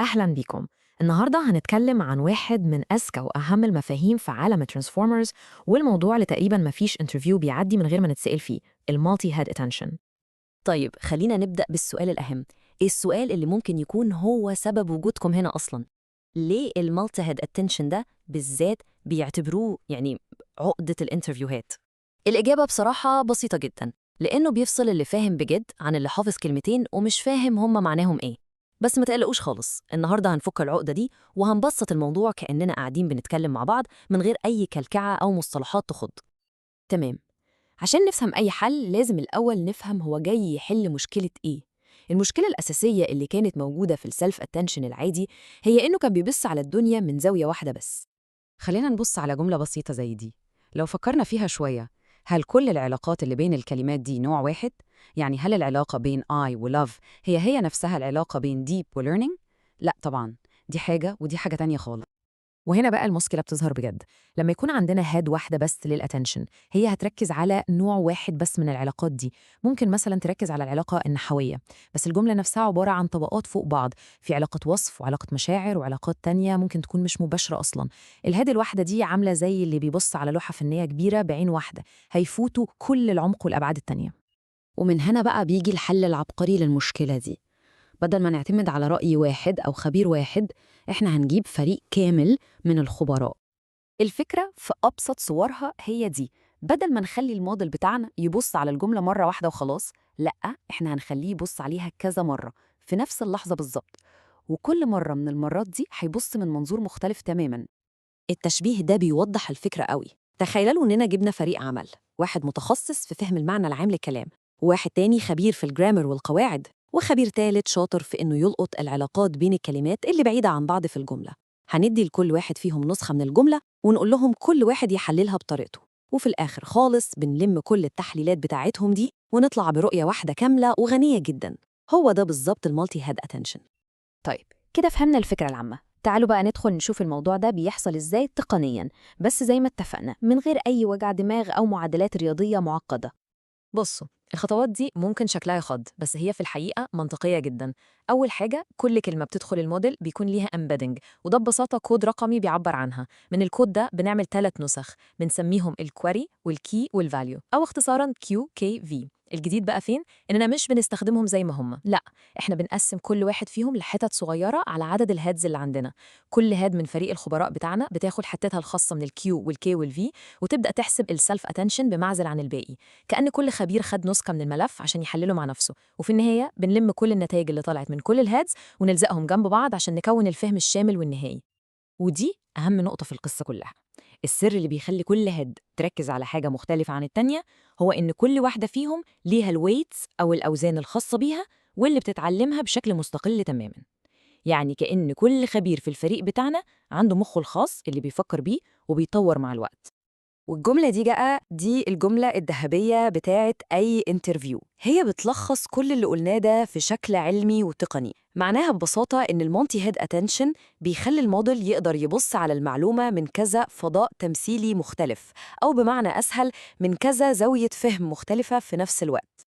أهلا بيكم. النهاردة هنتكلم عن واحد من أذكى وأهم المفاهيم في عالم الترانسفورمرز، والموضوع اللي تقريبا مفيش انترفيو بيعدي من غير ما نتسأل فيه: المالتي هيد اتنشن. طيب خلينا نبدأ بالسؤال الأهم. إيه السؤال اللي ممكن يكون هو سبب وجودكم هنا أصلاً؟ ليه المالتي هيد اتنشن ده بالذات بيعتبروه عقدة الانترفيوهات؟ الإجابة بصراحة بسيطة جداً، لأنه بيفصل اللي فاهم بجد عن اللي حافظ كلمتين ومش فاهم هما معناهم إيه. بس ما تقلقوش خالص، النهاردة هنفك العقدة دي وهنبسط الموضوع كأننا قاعدين بنتكلم مع بعض من غير أي كلكعة أو مصطلحات تخض. تمام. عشان نفهم أي حل لازم الأول نفهم هو جاي يحل مشكلة إيه. المشكلة الأساسية اللي كانت موجودة في السلف اتنشن العادي هي إنه كان بيبص على الدنيا من زاوية واحدة بس. خلينا نبص على جملة بسيطة زي دي. لو فكرنا فيها شوية، هل كل العلاقات اللي بين الكلمات دي نوع واحد؟ يعني هل العلاقة بين I و love هي نفسها العلاقة بين deep و learning؟ لا طبعاً، دي حاجة ودي حاجة تانية خالص. وهنا بقى المشكلة بتظهر بجد. لما يكون عندنا هاد واحدة بس للأتنشن، هي هتركز على نوع واحد بس من العلاقات دي. ممكن مثلا تركز على العلاقة النحوية، بس الجملة نفسها عبارة عن طبقات فوق بعض، في علاقة وصف وعلاقة مشاعر وعلاقات تانية ممكن تكون مش مباشرة أصلا. الهاد الواحدة دي عاملة زي اللي بيبص على لوحة فنية كبيرة بعين واحدة، هيفوتوا كل العمق والأبعاد التانية. ومن هنا بقى بيجي الحل العبقري للمشكلة دي. بدل ما نعتمد على رأي واحد أو خبير واحد، إحنا هنجيب فريق كامل من الخبراء. الفكرة في أبسط صورها هي دي: بدل ما نخلي الموديل بتاعنا يبص على الجملة مرة واحدة وخلاص، لأ، إحنا هنخليه يبص عليها كذا مرة في نفس اللحظة بالظبط، وكل مرة من المرات دي هيبص من منظور مختلف تماماً. التشبيه ده بيوضح الفكرة قوي. تخيلوا إننا جبنا فريق عمل، واحد متخصص في فهم المعنى العام للكلام، وواحد تاني خبير في الجرامر والقواعد، وخبير تالت شاطر في إنه يلقط العلاقات بين الكلمات اللي بعيدة عن بعض في الجملة. هندي لكل واحد فيهم نسخة من الجملة ونقول لهم كل واحد يحللها بطريقته، وفي الآخر خالص بنلم كل التحليلات بتاعتهم دي ونطلع برؤية واحدة كاملة وغنية جدا. هو ده بالظبط المالتي هيد اتنشن. طيب، كده فهمنا الفكرة العامة. تعالوا بقى ندخل نشوف الموضوع ده بيحصل إزاي تقنياً، بس زي ما اتفقنا من غير أي وجع دماغ أو معادلات رياضية معقدة. بصوا، الخطوات دي ممكن شكلها يخض، بس هي في الحقيقة منطقية جدا. أول حاجة، كل كلمة بتدخل الموديل بيكون ليها embedding، وده ببساطة كود رقمي بيعبر عنها. من الكود ده بنعمل 3 نسخ بنسميهم الكويري والكي والفاليو، أو اختصاراً QKV. الجديد بقى فين؟ إننا مش بنستخدمهم زي ما هم، لا، إحنا بنقسم كل واحد فيهم لحتت صغيرة على عدد الهادز اللي عندنا. كل هاد من فريق الخبراء بتاعنا بتاخد حتتها الخاصة من الكيو والكي والفي، وتبدأ تحسب السلف اتنشن بمعزل عن الباقي، كأن كل خبير خد نسخة من الملف عشان يحلله مع نفسه. وفي النهاية بنلم كل النتائج اللي طلعت من كل الهادز ونلزقهم جنب بعض عشان نكون الفهم الشامل والنهائي. ودي أهم نقطة في القصة كلها. السر اللي بيخلي كل هيد تركز على حاجة مختلفة عن التانية هو إن كل واحدة فيهم ليها الويتس أو الأوزان الخاصة بيها، واللي بتتعلمها بشكل مستقل تماماً. يعني كأن كل خبير في الفريق بتاعنا عنده مخه الخاص اللي بيفكر بيه وبيطور مع الوقت. والجملة دي بقى دي الجملة الذهبية بتاعت أي انترفيو، هي بتلخص كل اللي قلناه ده في شكل علمي وتقني. معناها ببساطة إن المالتي هيد اتنشن بيخلي الموديل يقدر يبص على المعلومة من كذا فضاء تمثيلي مختلف، أو بمعنى أسهل من كذا زاوية فهم مختلفة في نفس الوقت.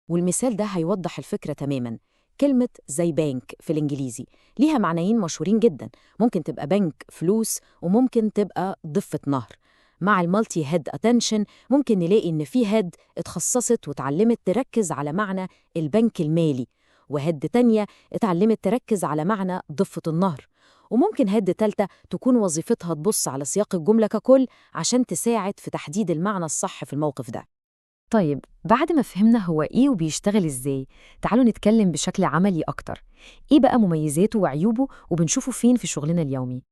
والمثال ده هيوضح الفكرة تماماً. كلمة زي بانك في الإنجليزي ليها معنيين مشهورين جداً، ممكن تبقى بنك فلوس وممكن تبقى ضفة نهر. مع المالتي هيد اتنشن ممكن نلاقي إن في هيد اتخصصت وتعلمت تركز على معنى البنك المالي، وهيد تانية اتعلمت تركز على معنى ضفة النهر، وممكن هيد تالتة تكون وظيفتها تبص على سياق الجملة ككل عشان تساعد في تحديد المعنى الصح في الموقف ده. طيب، بعد ما فهمنا هو إيه وبيشتغل إزاي، تعالوا نتكلم بشكل عملي أكتر. إيه بقى مميزاته وعيوبه وبنشوفه فين في شغلنا اليومي؟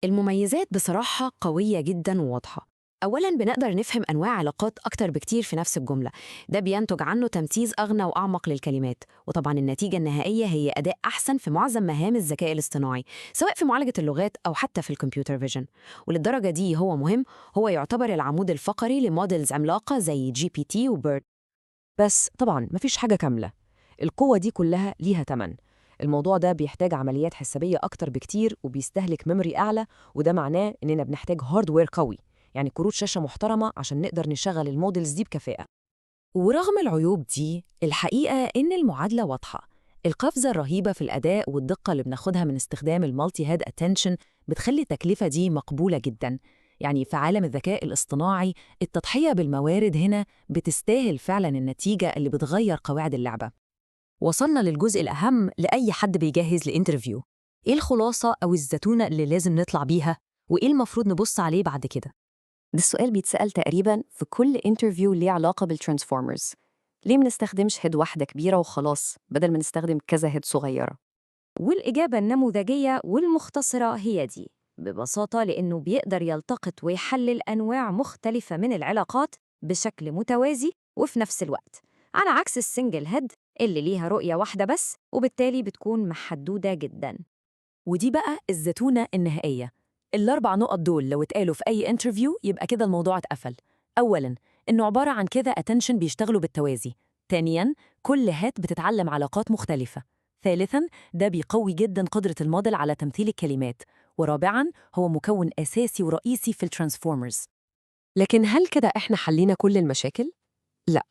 المميزات بصراحة قوية جدا وواضحة. أولاً بنقدر نفهم أنواع علاقات أكتر بكتير في نفس الجملة، ده بينتج عنه تمثيز أغنى وأعمق للكلمات، وطبعاً النتيجة النهائية هي أداء أحسن في معظم مهام الذكاء الاصطناعي، سواء في معالجة اللغات أو حتى في الكمبيوتر فيجن. وللدرجة دي هو مهم، هو يعتبر العمود الفقري لموديلز عملاقة زي GPT وبيرد. بس طبعاً مفيش حاجة كاملة، القوة دي كلها ليها تمن. الموضوع ده بيحتاج عمليات حسابية أكتر بكتير وبيستهلك ميموري أعلى، وده معناه إننا بنحتاج هاردوير قوي، يعني كروت شاشة محترمة عشان نقدر نشغل المودلز دي بكفاءة. ورغم العيوب دي، الحقيقة إن المعادلة واضحة. القفزة الرهيبة في الأداء والدقة اللي بناخدها من استخدام المالتي هيد اتنشن بتخلي التكلفة دي مقبولة جدا. يعني في عالم الذكاء الاصطناعي التضحية بالموارد هنا بتستاهل فعلا النتيجة اللي بتغير قواعد اللعبة. وصلنا للجزء الأهم لأي حد بيجهز لإنترفيو. إيه الخلاصة أو الزتونة اللي لازم نطلع بيها؟ وإيه المفروض نبص عليه بعد كده؟ ده السؤال بيتسأل تقريباً في كل انترفيو ليه علاقة بالترانسفورمرز. ليه منستخدمش هيد واحدة كبيرة وخلاص بدل ما نستخدم كذا هيد صغيرة؟ والإجابة النموذجية والمختصرة هي دي، ببساطة لأنه بيقدر يلتقط ويحلل أنواع مختلفة من العلاقات بشكل متوازي وفي نفس الوقت، على عكس السنجل هيد اللي ليها رؤية واحدة بس وبالتالي بتكون محدودة جداً. ودي بقى الزتونة النهائية. ال4 نقط دول لو اتقالوا في أي انترفيو يبقى كده الموضوع اتقفل. أولاً، إنه عبارة عن كده اتنشن بيشتغلوا بالتوازي. ثانياً، كل هات بتتعلم علاقات مختلفة. ثالثاً، ده بيقوي جداً قدرة الموديل على تمثيل الكلمات. ورابعاً، هو مكون أساسي ورئيسي في الترانسفورمرز. لكن هل كده إحنا حلينا كل المشاكل؟ لا.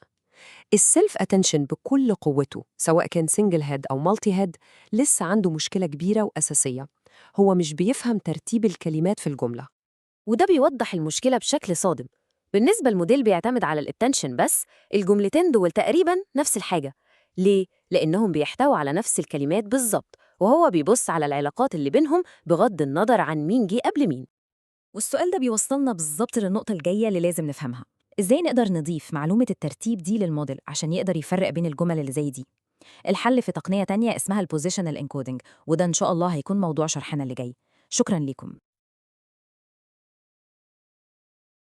السيلف اتنشن بكل قوته سواء كان سنجل هيد أو مالتي هيد لسه عنده مشكلة كبيرة وأساسية. هو مش بيفهم ترتيب الكلمات في الجملة. وده بيوضح المشكلة بشكل صادم. بالنسبة الموديل بيعتمد على الاتنشن بس، الجملتين دول تقريباً نفس الحاجة. ليه؟ لأنهم بيحتووا على نفس الكلمات بالظبط، وهو بيبص على العلاقات اللي بينهم بغض النظر عن مين جه قبل مين. والسؤال ده بيوصلنا بالظبط للنقطة الجاية اللي لازم نفهمها. إزاي نقدر نضيف معلومة الترتيب دي للموديل عشان يقدر يفرق بين الجمل اللي زي دي؟ الحل في تقنية تانية اسمها البوزيشنال انكودنج، وده إن شاء الله هيكون موضوع شرحنا اللي جاي. شكراً لكم.